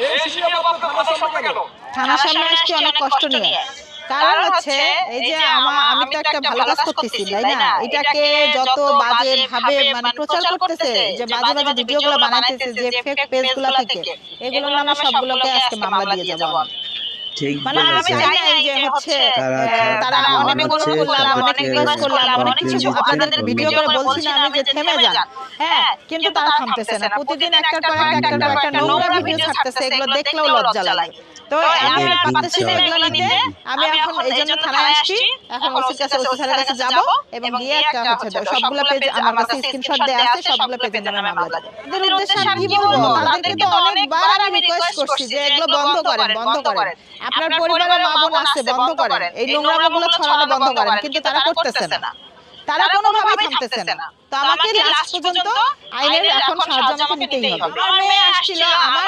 এই সিনিয়র বাবু থানার সামনে কেন? থানার সামনে আসছি অনেক কষ্ট নিয়ে। কারণ হচ্ছে এই যে আমি তো একটা ভালো কাজ করতেছি, তাই না? এটাকে যত বাজে ভাবে মানে প্রচার করতেছে, যে বাজে বাজে ভিডিওগুলো বানাইতেছে, যে ফেক পেজগুলো থেকে, এগুলোর নামে সবগুলোকে আজকে মামলা দিয়ে যাব আমি। ঠিক মানে আমি বলেছেন। চাই নাই যে হচ্ছে তারা তারা অনেক অনুরোধ করলাম, অনেক রিকোয়েস্ট করলাম, অনেক কিছু আপনাদের ভিডিও করে বলছি না আমি যে থেমে যান, হ্যাঁ, কিন্তু তারা থামতেছে না। প্রতিদিন একটার পর একটা নোংরা ভিডিও ছাড়তেছে, এগুলো দেখলেও লজ্জা লাগে। তো আমি আর পারতেছি না এগুলো নিতে। আমি এখন এই জন্য থানায় আসছি। এখন ওসির কাছে, ওসি স্যারের কাছে যাব এবং গিয়ে একটা হচ্ছে সবগুলো পেজ আমার কাছে স্ক্রিনশট দেয়া আছে, সবগুলো পেজের নামে মামলা দেব। এদের উদ্দেশ্যে আর কি বলবো? তাদেরকে তো অনেকবার আমি রিকোয়েস্ট করছি যে এগুলো বন্ধ করেন, বন্ধ করেন। আপনার পরিবারের মা বোন আছে, বন্ধ করেন। এই নোংরামোগুলো ছড়ানো বন্ধ করেন, কিন্তু তারা করতেছে না। তারা কোনোভাবেই থামতেছে না। তো আমাকে লাস্ট পর্যন্ত আইনের এখন সাহায্য আমাকে নিতেই হবে। আমার মেয়ে আসছিল, আমার